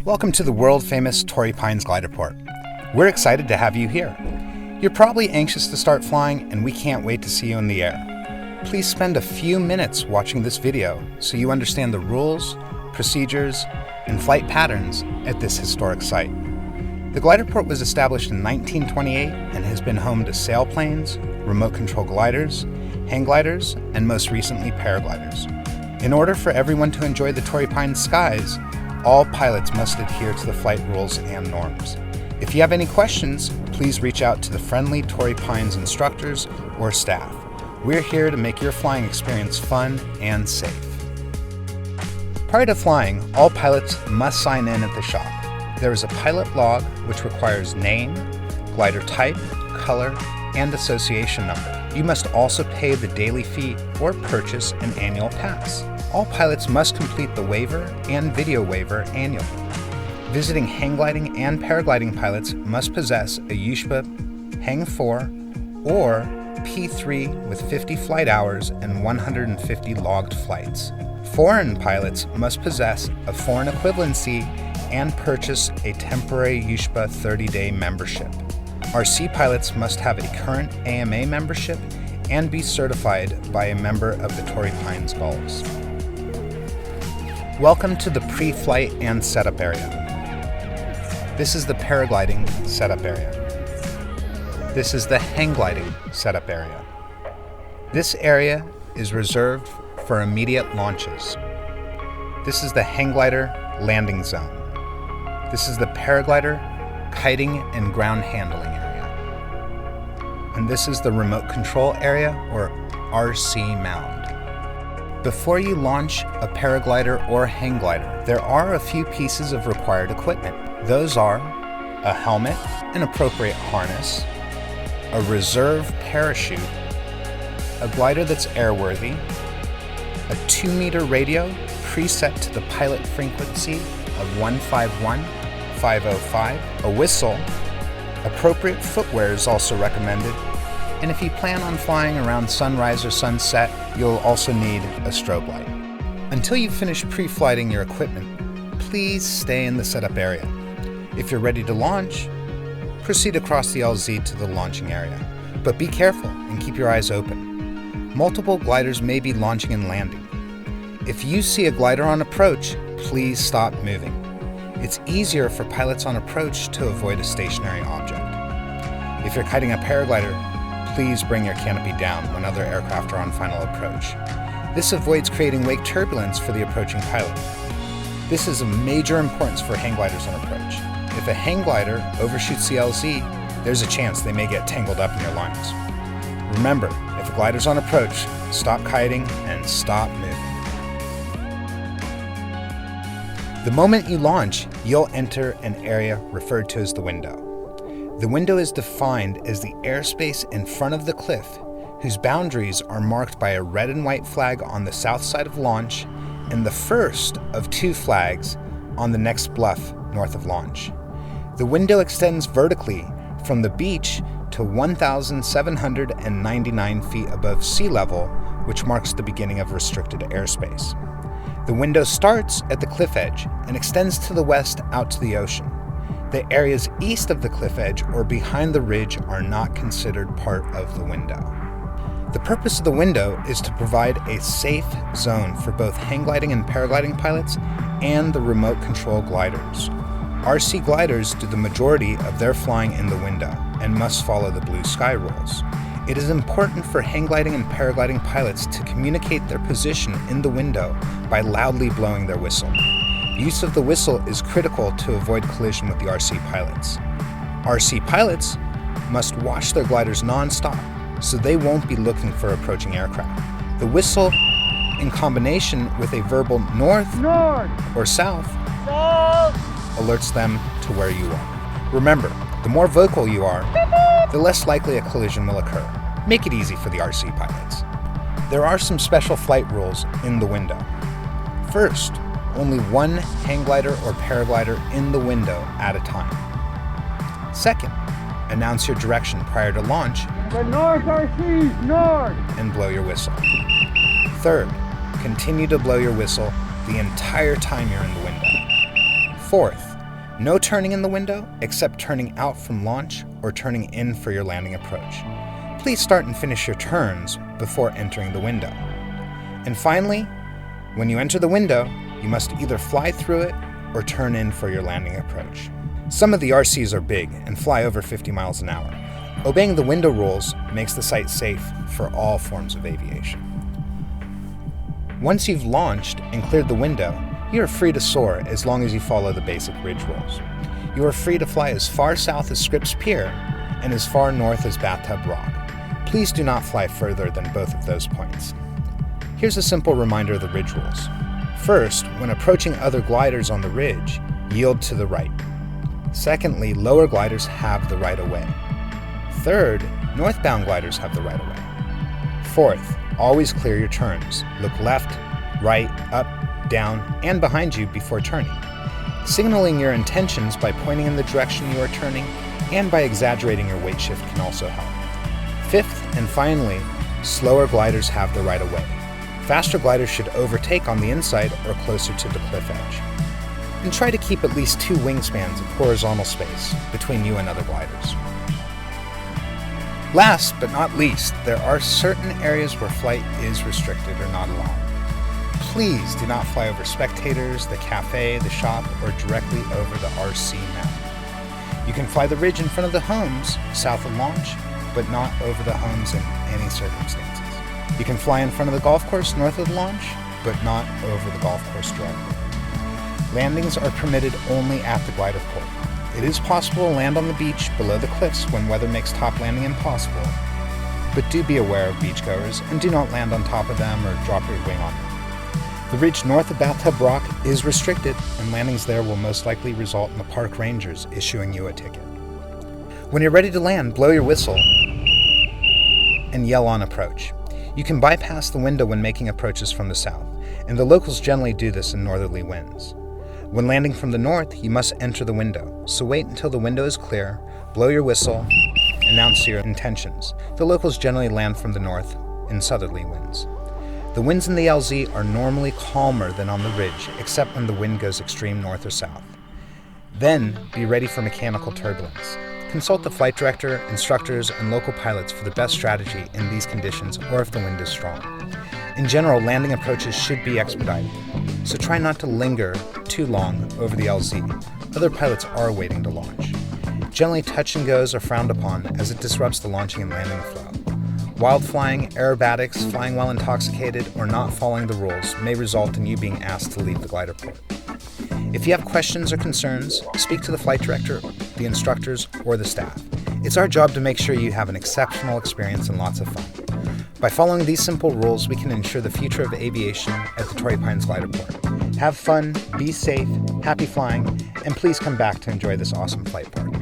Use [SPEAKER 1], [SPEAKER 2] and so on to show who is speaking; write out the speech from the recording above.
[SPEAKER 1] Welcome to the world-famous Torrey Pines Gliderport. We're excited to have you here. You're probably anxious to start flying, and we can't wait to see you in the air. Please spend a few minutes watching this video so you understand the rules, procedures, and flight patterns at this historic site. The Gliderport was established in 1928 and has been home to sailplanes, remote control gliders, hang gliders, and most recently paragliders. In order for everyone to enjoy the Torrey Pines skies, all pilots must adhere to the flight rules and norms. If you have any questions, please reach out to the friendly Torrey Pines instructors or staff. We're here to make your flying experience fun and safe. Prior to flying, all pilots must sign in at the shop. There is a pilot log which requires name, glider type, color, and association number. You must also pay the daily fee or purchase an annual pass. All pilots must complete the waiver and video waiver annually. Visiting hang gliding and paragliding pilots must possess a USHPA Hang 4 or P3 with 50 flight hours and 150 logged flights. Foreign pilots must possess a foreign equivalency and purchase a temporary USHPA 30-day membership. RC pilots must have a current AMA membership and be certified by a member of the Torrey Pines Gulls. Welcome to the pre-flight and setup area. This is the paragliding setup area. This is the hang gliding setup area. This area is reserved for immediate launches. This is the hang glider landing zone. This is the paraglider kiting and ground handling area. And this is the remote control area or RC mound. Before you launch a paraglider or hang glider, there are a few pieces of required equipment. Those are a helmet, an appropriate harness, a reserve parachute, a glider that's airworthy, a 2-meter radio preset to the pilot frequency of 151, 505, a whistle. Appropriate footwear is also recommended. And if you plan on flying around sunrise or sunset, you'll also need a strobe light. Until you've finished pre-flighting your equipment, please stay in the setup area. If you're ready to launch, proceed across the LZ to the launching area. But be careful and keep your eyes open. Multiple gliders may be launching and landing. If you see a glider on approach, please stop moving. It's easier for pilots on approach to avoid a stationary object. If you're kiting a paraglider, please bring your canopy down when other aircraft are on final approach. This avoids creating wake turbulence for the approaching pilot. This is of major importance for hang gliders on approach. If a hang glider overshoots the LZ, there's a chance they may get tangled up in your lines. Remember, if a glider's on approach, stop kiting and stop moving. The moment you launch, you'll enter an area referred to as the window. The window is defined as the airspace in front of the cliff, whose boundaries are marked by a red and white flag on the south side of launch and the first of 2 flags on the next bluff north of launch. The window extends vertically from the beach to 1,799 feet above sea level, which marks the beginning of restricted airspace. The window starts at the cliff edge and extends to the west out to the ocean. The areas east of the cliff edge or behind the ridge are not considered part of the window. The purpose of the window is to provide a safe zone for both hang gliding and paragliding pilots and the remote control gliders. RC gliders do the majority of their flying in the window and must follow the blue sky rules. It is important for hang gliding and paragliding pilots to communicate their position in the window by loudly blowing their whistle. Use of the whistle is critical to avoid collision with the RC pilots. RC pilots must watch their gliders non-stop, so they won't be looking for approaching aircraft. The whistle, in combination with a verbal north or south, alerts them to where you are. Remember, the more vocal you are, the less likely a collision will occur. Make it easy for the RC pilots. There are some special flight rules in the window. First, only one hang glider or paraglider in the window at a time. Second, announce your direction prior to launch
[SPEAKER 2] The north RC, north!
[SPEAKER 1] and blow your whistle. Third, continue to blow your whistle the entire time you're in the window. Fourth, No turning in the window except turning out from launch or turning in for your landing approach. Please start and finish your turns before entering the window. And finally, when you enter the window, you must either fly through it or turn in for your landing approach. Some of the RCs are big and fly over 50 miles an hour. Obeying the window rules makes the site safe for all forms of aviation. Once you've launched and cleared the window, you are free to soar as long as you follow the basic ridge rules. You are free to fly as far south as Scripps Pier and as far north as Bathtub Rock. Please do not fly further than both of those points. Here's a simple reminder of the ridge rules. First, when approaching other gliders on the ridge, yield to the right. Secondly, lower gliders have the right of way. Third, northbound gliders have the right of way. Fourth, always clear your turns. Look left, right, up, down, and behind you before turning. Signaling your intentions by pointing in the direction you are turning and by exaggerating your weight shift can also help. Fifth, and finally, slower gliders have the right of way. Faster gliders should overtake on the inside or closer to the cliff edge. And try to keep at least 2 wingspans of horizontal space between you and other gliders. Last but not least, there are certain areas where flight is restricted or not allowed. Please do not fly over spectators, the cafe, the shop, or directly over the RC mount. You can fly the ridge in front of the homes, south of launch, but not over the homes in any circumstances. You can fly in front of the golf course north of the launch, but not over the golf course directly. Landings are permitted only at the glider port. It is possible to land on the beach below the cliffs when weather makes top landing impossible, but do be aware of beachgoers and do not land on top of them or drop your wing on them. The ridge north of Bathtub Rock is restricted, and landings there will most likely result in the park rangers issuing you a ticket. When you're ready to land, blow your whistle and yell on approach. You can bypass the window when making approaches from the south, and the locals generally do this in northerly winds. When landing from the north, you must enter the window, so wait until the window is clear, blow your whistle, announce your intentions. The locals generally land from the north in southerly winds. The winds in the LZ are normally calmer than on the ridge, except when the wind goes extreme north or south. Then, be ready for mechanical turbulence. Consult the flight director, instructors, and local pilots for the best strategy in these conditions or if the wind is strong. In general, landing approaches should be expedited, so try not to linger too long over the LZ. Other pilots are waiting to launch. Generally, touch and goes are frowned upon as it disrupts the launching and landing flow. Wild flying, aerobatics, flying while intoxicated, or not following the rules may result in you being asked to leave the glider port. If you have questions or concerns, speak to the flight director, the instructors, or the staff. It's our job to make sure you have an exceptional experience and lots of fun. By following these simple rules, we can ensure the future of aviation at the Torrey Pines Gliderport. Have fun, be safe, happy flying, and please come back to enjoy this awesome flight park.